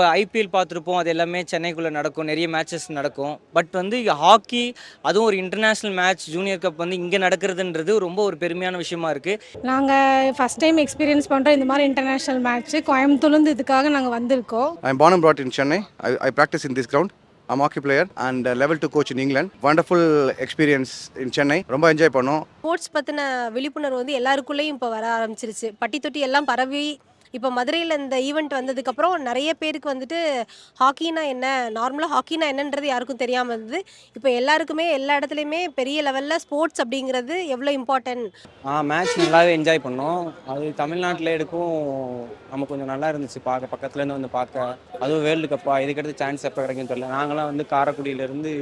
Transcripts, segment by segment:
நம்ம ஐபிஎல் பார்த்துருப்போம், அது எல்லாமே சென்னைக்குள்ளே நடக்கும், நிறைய மேட்சஸ் நடக்கும். பட் வந்து ஹாக்கி, அதுவும் ஒரு இன்டர்நேஷ்னல் மேட்ச் ஜூனியர் கப் வந்து இங்கே நடக்கிறதுன்றது ரொம்ப ஒரு பெருமையான விஷயமா இருக்குது. நாங்கள் ஃபஸ்ட் டைம் எக்ஸ்பீரியன்ஸ் பண்ணுறோம் இந்த மாதிரி இன்டர்நேஷ்னல் மேட்ச்சு. கோயம்புத்தூர்லேருந்து இதுக்காக நாங்கள் வந்திருக்கோம். I am born and brought in Chennai. I practice in this ground. I'm a hockey player and level 2 coach in England. Wonderful experience in Chennai. ரொம்ப என்ஜாய் பண்ணோம். Sports பற்றின விழிப்புணர்வு வந்து எல்லாருக்குள்ளேயும் இப்போ வர ஆரம்பிச்சிருச்சு. பட்டி தொட்டி எல்லாம் பரவி இப்போ மதுரையில் இந்த ஈவெண்ட் வந்ததுக்கப்புறம் நிறைய பேருக்கு வந்துட்டு ஹாக்கினா என்ன, நார்மலாக ஹாக்கினா என்னன்றது யாருக்கும் தெரியாமல் இருந்தது. இப்போ எல்லாருக்குமே எல்லா இடத்துலையுமே பெரிய லெவலில் ஸ்போர்ட்ஸ் அப்படிங்கிறது எவ்வளோ இம்பார்ட்டன்ட். மேட்ச் நல்லாவே என்ஜாய் பண்ணோம். அது தமிழ்நாட்டில் எடுக்கும் நம்ம கொஞ்சம் நல்லா இருந்துச்சு பார்க்க, பக்கத்துலேருந்து வந்து பார்க்க. அதுவும் வேர்ல்டு கப்பா, இதுக்கடுத்து சான்ஸ் எப்போ கிடைக்குன்னு தெரியல. நாங்களாம் வந்து காரைக்குடியிலேருந்து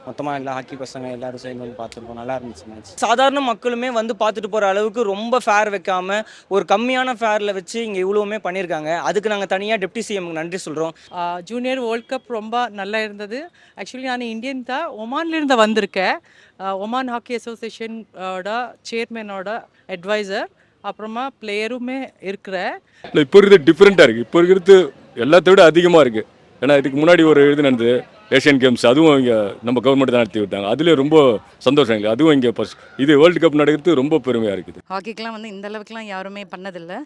மொத்தமாக எல்லா ஹாக்கி பசங்க எல்லாரும் சேர்ந்து வந்து பார்த்துருக்கோம். நல்லா இருந்துச்சு மேட்ச். சாதாரண மக்களுமே வந்து பார்த்துட்டு போகிற அளவுக்கு ரொம்ப ஃபேர் வைக்காம ஒரு கம்மியான ஃபேரில் வச்சு இங்கே இவ்வளோவுமே பண்ணியிருக்காங்க. அதுக்கு நாங்கள் தனியாக டெப்டி சிஎம்க்கு நன்றி சொல்கிறோம். ஜூனியர் வேர்ல்ட் கப் ரொம்ப நல்லா இருந்தது. ஆக்சுவலி நான் இந்தியன் தான், ஒமான்லேருந்து வந்திருக்கேன். ஒமான் ஹாக்கி அசோசியேஷனோட சேர்மனோட அட்வைசர், அப்புறமா பிளேயருமே இருக்கிறேன். இல்லை, இப்போ இருக்கிறது டிஃப்ரெண்ட்டாக இருக்குது. இப்போ இருக்கிறது எல்லாத்த விட அதிகமாக இருக்குது. ஏன்னா இதுக்கு முன்னாடி ஒரு இது நடந்தது ஏஷியன் கேம்ஸ், அதுவும் இங்கே நம்ம கவர்மெண்ட் தான் நடத்தி விட்டாங்க. அதுலேயே ரொம்ப சந்தோஷம் இல்லை. அதுவும் இங்கே இது வேர்ல்டு கப் நடக்கிறது ரொம்ப பெருமையாக இருக்குது. ஹாக்கிக்கெலாம் வந்து இந்த அளவுக்குலாம் யாருமே பண்ணதில்லை.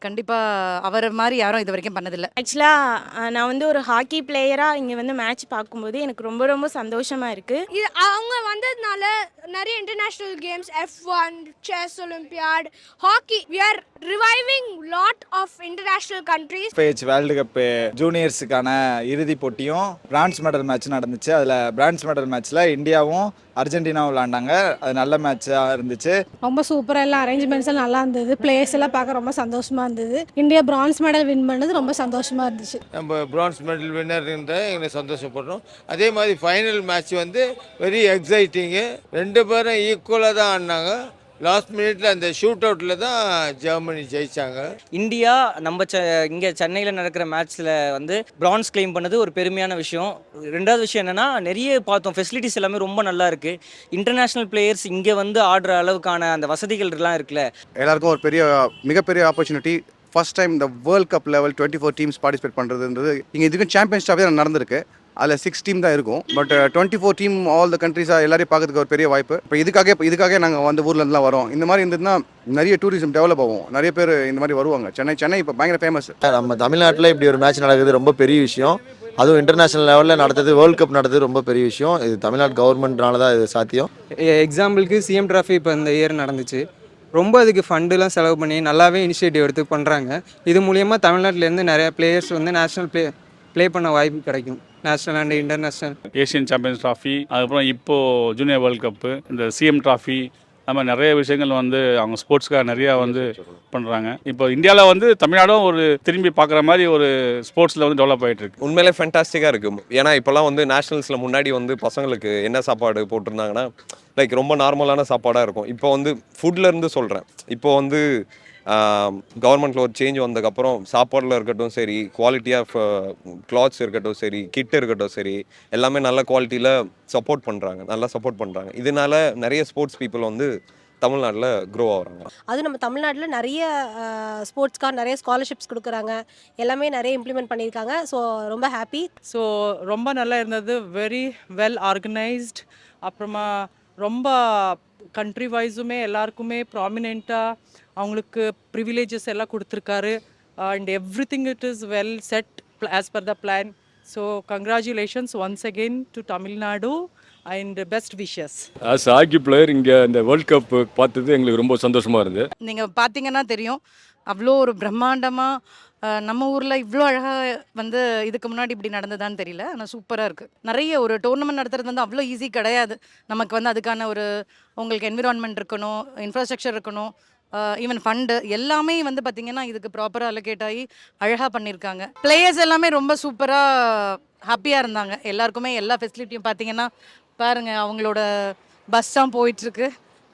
கண்டிப்பாக அவரை மாதிரி யாரும் இது வரைக்கும் பண்ணதில்லை. ஆக்சுவலாக நான் வந்து ஒரு ஹாக்கி பிளேயராக இங்கே வந்து மேட்ச் பார்க்கும்போது எனக்கு ரொம்ப ரொம்ப சந்தோஷமாக இருக்குது. இது அவங்க வந்ததுனால நிறைய international games, F1, chess, olympiad, hockey, we are reviving lot of international countries. பேஜ் வேர்ல்டு கப் ஜூனியர்ஸுக்கான இறுதிப் போட்டியும் பிரான்ஸ் மெடல் மேட்ச் நடந்துச்சு. அதில் பிரான்ஸ் மெடல் மேட்ச்சில் இந்தியாவும் அர்ஜென்டினாவும் விளாண்டாங்க. அது நல்ல மேட்சாக இருந்துச்சு. ரொம்ப சூப்பராக எல்லாம் அரேஞ்ச்மெண்ட்ஸ் எல்லாம் நல்லா இருந்தது. பிளேயர்ஸ் எல்லாம் பார்க்க ரொம்ப சந்தோஷமாக இருந்தது. இந்தியா பிரான்ஸ் மெடல் வின் பண்ணது ரொம்ப சந்தோஷமாக இருந்துச்சு. நம்ம பிரான்ஸ் மெடல் வின்னர்ன்ற எங்களை சந்தோஷப்படுறோம். அதே மாதிரி ஃபைனல் மேட்ச் வந்து வெரி எக்ஸைட்டிங்கு. ரெண்டு பேரும் ஈக்குவலாக தான் ஆடினாங்க. லாஸ்ட் மினிட்ல அந்த ஷூட் அவுட்டில் தான் ஜெர்மனி ஜெயிச்சாங்க. இந்தியா நம்ம இங்கே சென்னையில் நடக்கிற மேட்ச்சில் வந்து பிரான்ஸ் கிளைம் பண்ணது ஒரு பெருமையான விஷயம். ரெண்டாவது விஷயம் என்னென்னா, நிறைய பார்த்தோம், ஃபெசிலிட்டிஸ் எல்லாமே ரொம்ப நல்லா இருக்குது. இன்டர்நேஷ்னல் பிளேயர்ஸ் இங்கே வந்து ஆடுற அளவுக்கான அந்த வசதிகள்லாம் இருக்குல்ல. எல்லாருக்கும் ஒரு மிகப்பெரிய ஆப்பர்ச்சுனிட்டி. ஃபர்ஸ்ட் டைம் இந்த world cup level 24 teams participate பண்ணுறதுன்றது இங்கே இதுக்கும் சாம்பியன்ஸ் ட்ராஃபி தான் நடந்திருக்கு. அதில் 6 டீம் தான் இருக்கும். பட் 24 டீம் ஆல் த கண்ட்ரீஸாக எல்லாரையும் பார்க்கறதுக்கு ஒரு பெரிய வாய்ப்பு. இப்போ இதுக்காக நாங்கள் வந்து ஊர்லேருந்துலாம் வரோம். இந்த மாதிரி இருந்ததுன்னா நிறைய டூரிசம் டெவலப் ஆகும். நிறைய பேர் இந்த மாதிரி வருவாங்க. சென்னை இப்போ பயங்கர ஃபேமஸ். நம்ம தமிழ்நாட்டில் இப்படி ஒரு மேட்ச் நடக்குது ரொம்ப பெரிய விஷயம். அதுவும் இன்டர்நேஷ்னல் லெவலில் நடத்துறது, வேர்ல்டு கப் நடத்துறது ரொம்ப பெரிய விஷயம். இது தமிழ்நாடு கவர்மெண்ட்னால தான் இது சாத்தியம். எக்ஸாம்பிளுக்கு சிஎம் ட்ராஃபி இப்போ இந்த இயர் நடந்துச்சு. ரொம்ப அதுக்கு ஃபண்டுலாம் செலவு பண்ணி நல்லாவே இனிஷியேட்டிவ் எடுத்து பண்ணுறாங்க. இது மூலியமாக தமிழ்நாட்டிலேருந்து நிறைய பிளேயர்ஸ் வந்து நேஷ்னல் ப்ளே பண்ண வாய்ப்பு கிடைக்கும். National and international. Asian champions trophy, அதுக்கப்புறம் இப்போது ஜூனியர் வேர்ல்டு கப்பு, இந்த சிஎம் ட்ராஃபி, அது மாதிரி நிறைய விஷயங்கள் வந்து அவங்க ஸ்போர்ட்ஸ்க்காக நிறையா வந்து பண்ணுறாங்க. இப்போ இந்தியாவில் வந்து தமிழ்நாடும் ஒரு திரும்பி பார்க்குற மாதிரி ஒரு ஸ்போர்ட்ஸில் வந்து டெவலப் ஆகிட்டு இருக்கு. உண்மையிலே ஃபேண்டாஸ்டிக்காக இருக்குது. ஏன்னா இப்போல்லாம் வந்து நேஷனல்ஸில் முன்னாடி வந்து பசங்களுக்கு என்ன சாப்பாடு போட்டிருந்தாங்கன்னா லைக் ரொம்ப நார்மலான சாப்பாடாக இருக்கும். இப்போ வந்து ஃபுட்லேருந்து சொல்கிறேன். இப்போ வந்து கவர்மெண்ட்டில் ஒரு சேஞ்ச் வந்ததுக்கப்புறம் சாப்பாடில் இருக்கட்டும் சரி, குவாலிட்டி ஆஃப் கிளாத்ஸ் இருக்கட்டும் சரி, கிட் இருக்கட்டும் சரி, எல்லாமே நல்ல குவாலிட்டியில் நல்லா சப்போர்ட் பண்ணுறாங்க. இதனால நிறைய ஸ்போர்ட்ஸ் பீப்புள் வந்து தமிழ்நாட்டில் க்ரோ ஆகுறாங்க. அது நம்ம தமிழ்நாட்டில் நிறைய ஸ்போர்ட்ஸ்க்காக நிறைய ஸ்காலர்ஷிப்ஸ் கொடுக்குறாங்க. எல்லாமே நிறைய இம்ப்ளிமெண்ட் பண்ணியிருக்காங்க. ஸோ ரொம்ப ஹாப்பி. ஸோ ரொம்ப நல்லா இருந்தது. Very well organised. அப்புறமா ரொம்ப கண்ட்ரி வைஸுமே எல்லாருக்குமே ப்ராமினெண்ட்டாக அவங்களுக்கு ப்ரிவிலேஜஸ் எல்லாம் கொடுத்துருக்காரு. And every thing it is well set as per the plan. So congratulations once again to Tamil Nadu and best wishes. As hockey player இங்கே இந்த வேர்ல்ட் கப் பார்த்தது எங்களுக்கு ரொம்ப சந்தோஷமாக இருந்தது. நீங்கள் பார்த்தீங்கன்னா தெரியும், அவ்வளோ ஒரு பிரம்மாண்டமாக நம்ம ஊரில் இவ்வளோ அழகாக வந்து இதுக்கு முன்னாடி இப்படி நடந்ததான்னு தெரியல. ஆனால் சூப்பராக இருக்குது. நிறைய ஒரு டோர்னமெண்ட் நடத்துறது வந்து அவ்வளோ ஈஸி கிடையாது. நமக்கு வந்து அதுக்கான ஒரு உங்களுக்கு என்விரான்மெண்ட் இருக்கணும், இன்ஃப்ராஸ்ட்ரக்சர் இருக்கணும், ஈவன் ஃபண்டு எல்லாமே வந்து பார்த்திங்கன்னா இதுக்கு ப்ராப்பராக அலோகேட் ஆகி அழகாக பண்ணியிருக்காங்க. பிளேயர்ஸ் எல்லாமே ரொம்ப சூப்பராக ஹாப்பியாக இருந்தாங்க. எல்லாருக்குமே எல்லா ஃபெசிலிட்டியும் பார்த்திங்கன்னா பாருங்கள், அவங்களோட பஸ் தான் போயிட்டுருக்கு.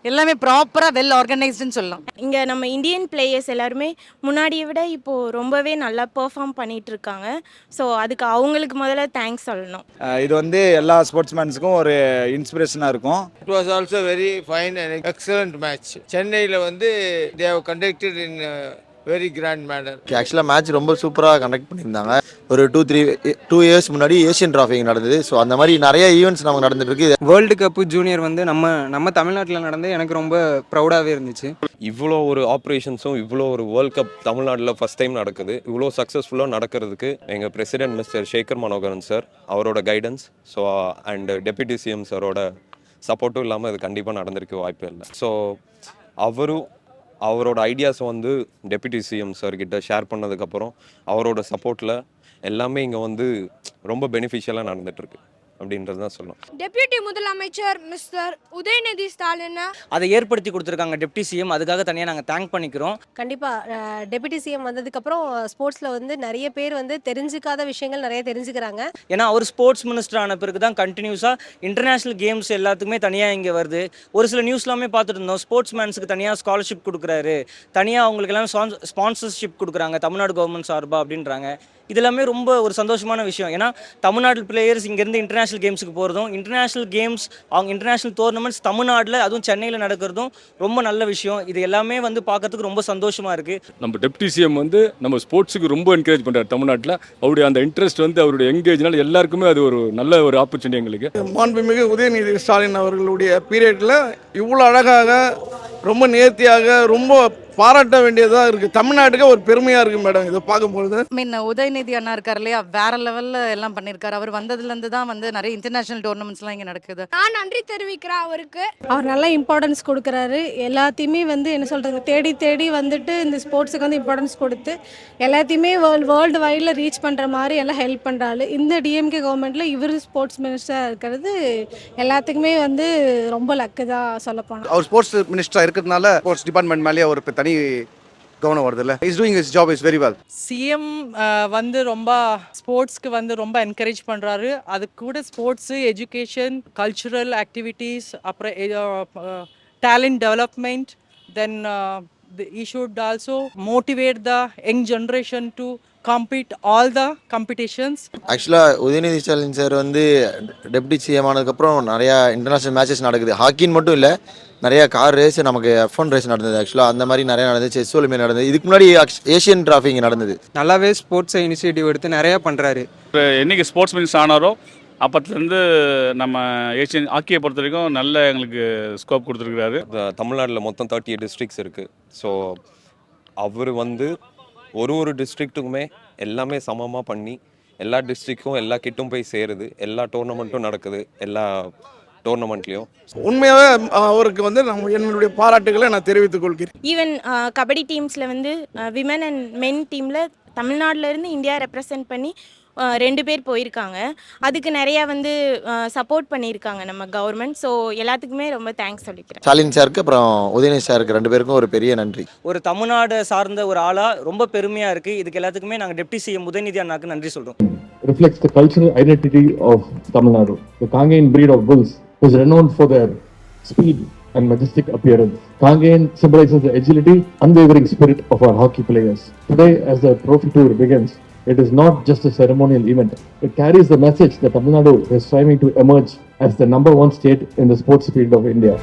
எல்லாமே ப்ராப்பராக வெல் ஆர்கனைஸ்டுன்னு சொல்லலாம். இங்கே நம்ம இந்தியன் பிளேயர்ஸ் எல்லாருமே முன்னாடியை விட இப்போது ரொம்பவே நல்லா பெர்ஃபார்ம் பண்ணிகிட்ருக்காங்க. ஸோ அதுக்கு அவங்களுக்கு முதல்ல தேங்க்ஸ் சொல்லணும். இது வந்து எல்லா ஸ்போர்ட்ஸ்மேன்ஸுக்கும் ஒரு இன்ஸ்பிரேஷனாக இருக்கும். It was also very fine and excellent match. சென்னையில் வந்து they have conducted in very grand manner. ஆக்சுவலாக மேட்ச் ரொம்ப சூப்பராக கண்டக்ட் பண்ணியிருந்தாங்க. ஒரு 2 இயர்ஸ் முன்னாடி ஏஷியன் டிராஃபி நடந்தது. ஸோ அந்த மாதிரி நிறைய ஈவெண்ட்ஸ் நமக்கு நடந்துட்டு இருக்கு. வேர்ல்டு கப்பு ஜூனியர் வந்து நம்ம தமிழ்நாட்டில் நடந்து எனக்கு ரொம்ப ப்ரௌடாகவே இருந்துச்சு. இவ்வளோ ஒரு ஆப்ரேஷன்ஸும் இவ்வளோ ஒரு வேர்ல்ட் கப் தமிழ்நாட்டில் ஃபஸ்ட் டைம் நடக்குது. இவ்வளோ சக்ஸஸ்ஃபுல்லாக நடக்கிறதுக்கு எங்கள் president mister Sekhar Manoharan sir அவரோட guidance, so and deputy CM சாரோட சப்போர்ட்டும் இல்லாமல் இது கண்டிப்பாக நடந்திருக்க வாய்ப்பே இல்லை. ஸோ அவரோட ஐடியாஸை வந்து டெப்யூட்டி சிஎம் சார்கிட்ட ஷேர் பண்ணதுக்கப்புறம் அவரோட சப்போர்ட்டில் எல்லாமே இங்கே வந்து ரொம்ப பெனிஃபிஷியலாக நடந்துகிட்ருக்கு அப்படின்றது தான் சொல்லணும். டெப்யூட்டி முதலமைச்சர் மிஸ்டர் உதயநிதி ஸ்டாலின் அதை ஏற்படுத்தி கொடுத்துருக்காங்க டெப்டி சிஎம், அதுக்காக தனியாக நாங்கள் தேங்க் பண்ணிக்கிறோம். கண்டிப்பாக டெபுட்டி சிஎம் வந்ததுக்கப்புறம் ஸ்போர்ட்ஸில் வந்து நிறைய பேர் வந்து தெரிஞ்சுக்காத விஷயங்கள் நிறைய தெரிஞ்சுக்கிறாங்க. ஏன்னா அவர் ஸ்போர்ட்ஸ் மினிஸ்டர் ஆன பிறகு தான் கண்டினியூஸாக இன்டர்நேஷ்னல் கேம்ஸ் எல்லாத்துக்குமே தனியாக இங்கே வருது. ஒரு சில நியூஸ்லாமே பார்த்துட்டு இருந்தோம், ஸ்போர்ட்ஸ் மேன்ஸுக்கு தனியாக ஸ்காலர்ஷிப் கொடுக்குறாரு, தனியாக அவங்களுக்கு எல்லாம் ஸ்பான்சர்ஷிப் கொடுக்குறாங்க தமிழ்நாடு கவர்மெண்ட் சார்பா அப்படின்றாங்க. இது எல்லாமே ரொம்ப ஒரு சந்தோஷமான விஷயம். ஏன்னா தமிழ்நாடு பிளேயர்ஸ் இங்கேருந்து இன்டர்நேஷ்னல் கேம்ஸுக்கு போகிறதும், இன்டர்நேஷ்னல் கேம்ஸ் அவங்க இன்டர்நேஷ்னல் டோர்னமெண்ட்ஸ் தமிழ்நாட்டில் அதுவும் சென்னையில் நடக்கிறதும் ரொம்ப நல்ல விஷயம். இது எல்லாமே வந்து பார்க்கறதுக்கு ரொம்ப சந்தோஷமாக இருக்குது. நம்ம டெப்டி சிஎம் வந்து நம்ம ஸ்போர்ட்ஸுக்கு ரொம்ப என்கரேஜ் பண்ணுறாரு தமிழ்நாட்டில். அவருடைய அந்த இன்ட்ரெஸ்ட் வந்து அவருடைய என்கேஜ்னால எல்லாருக்குமே அது ஒரு நல்ல ஒரு ஆப்பர்ச்சுனிட்டி எங்களுக்கு. மாண்புமிகு உதயநிதி ஸ்டாலின் அவர்களுடைய பீரியடில் இவ்வளோ அழகாக ரொம்ப நேர்த்தியாக ரொம்ப பாராட்ட வேண்டியதாக இருக்குது. தமிழ்நாட்டுக்கு ஒரு பெருமையாக இருக்குது மேடம் இதை பார்க்கும்பொழுது. உதயநிதி அண்ணா இருக்கார் இல்லையா, வேற லெவலில் எல்லாம் பண்ணியிருக்காரு. அவர் வந்ததுலேருந்து தான் வந்து நிறைய இன்டர்நேஷனல் டோர்னமெண்ட்ஸ்லாம் இங்கே நடக்குது. நான் நன்றி தெரிவிக்கிறேன் அவருக்கு. அவர் நல்லா இம்பார்ட்டன்ஸ் கொடுக்குறாரு. எல்லாத்தையுமே வந்து என்ன சொல்கிறது, தேடி தேடி வந்துட்டு இந்த ஸ்போர்ட்ஸுக்கு வந்து இம்பார்ட்டன்ஸ் கொடுத்து எல்லாத்தையுமே வேர்ல்டு வைடில் ரீச் பண்ணுற மாதிரி எல்லாம் ஹெல்ப் பண்ணுறாரு. இந்த டிஎம்கே கவர்மெண்ட்டில் இவர் ஸ்போர்ட்ஸ் மினிஸ்டராக இருக்கிறது எல்லாத்துக்குமே வந்து ரொம்ப லக்கு தான் சொல்லப்போனால். அவர் ஸ்போர்ட்ஸ் மினிஸ்டராக இருக்கிறதுனால ஸ்போர்ட்ஸ் டிபார்ட்மெண்ட் மேலேயே ஒரு தனி கவனம் வருது இல்லை. Is doing his job is very well. CM வந்து ரொம்ப ஸ்போர்ட்ஸ்க்கு வந்து ரொம்ப என்கரேஜ் பண்ணுறாரு. அது கூட ஸ்போர்ட்ஸு, எஜுகேஷன், கல்ச்சுரல் ஆக்டிவிட்டீஸ், அப்புறம் talent development, then he should also motivate the young generation to compete all the competitions. ஆக்சுவலாக உதயநிதி ஸ்டாலின் சார் வந்து டெப்டி சிஎம் ஆனதுக்கப்புறம் நிறையா இன்டர்நேஷ்னல் மேட்சஸ் நடக்குது. ஹாக்கின்னு மட்டும் இல்லை, நிறையா கார் ரேஸ், நமக்கு F1 ரேஸ் நடந்தது. ஆக்சுவலாக அந்த மாதிரி நிறையா நடந்தது. செஸ் ஒலிம்பிக் நடந்தது. இதுக்கு முன்னாடி ஏஷியன் டிராஃபி இங்கே நடந்தது. நல்லாவே ஸ்போர்ட்ஸை இனிஷியேட்டிவ் எடுத்து நிறையா பண்ணுறாரு. இப்போ என்னைக்கு ஸ்போர்ட்ஸ் மினிஸ்டர் ஆனாரோ அப்பத்துலேருந்து நம்ம ஏஷியன் ஹாக்கியை பொறுத்த வரைக்கும் நல்ல எங்களுக்கு ஸ்கோப் கொடுத்துருக்குறாரு. தமிழ்நாட்டில் மொத்தம் 38 டிஸ்ட்ரிக்ஸ் இருக்குது. ஸோ அவர் வந்து ஒரு டிஸ்ட்ரிக்ட்டுக்குமே எல்லாமே சமமாக பண்ணி எல்லா டிஸ்ட்ரிக்டும் எல்லா கிட்டும் போய் சேருது. எல்லா டோர்னமெண்ட்டும் நடக்குது எல்லா டோர்னமெண்ட்லேயும். உண்மையாகவே அவருக்கு வந்து என்னுடைய பாராட்டுகளை நான் தெரிவித்துக் கொள்கிறேன். ஈவன் கபடி டீம்ஸில் வந்து விமன் அண்ட் மென் டீமில் தமிழ்நாட்டிலேருந்து இந்தியா ரெப்ரசன்ட் பண்ணி 2 பேர் போயிருக்காங்க. அதுக்கு நிறையா வந்து சப்போர்ட் பண்ணியிருக்காங்க நம்ம கவர்மெண்ட். ஸோ எல்லாத்துக்குமே ரொம்ப தேங்க்ஸ் சொல்லிக்கிறேன். ஸ்டாலின் சாருக்கு அப்புறம் உதயநிதி சாருக்கு 2 பேருக்கும் ஒரு பெரிய நன்றி. ஒரு தமிழ்நாடு சார்ந்த ஒரு ஆளாக ரொம்ப பெருமையாக இருக்குது. இதுக்கு எல்லாத்துக்குமே நாங்கள் டெப்டி சிஎம் உதயநிதி அண்ணாக்கு நன்றி சொல்கிறோம். reflects the cultural identity of Tamil Nadu. The Kangayan breed of bulls is renowned for their speed and majestic appearance. Kangayan symbolizes the agility, unwavering spirit of our hockey players. Today, as the trophy tour begins, it is not just a ceremonial event. It carries the message that Tamil Nadu is striving to emerge as the #1 state in the sports field of India.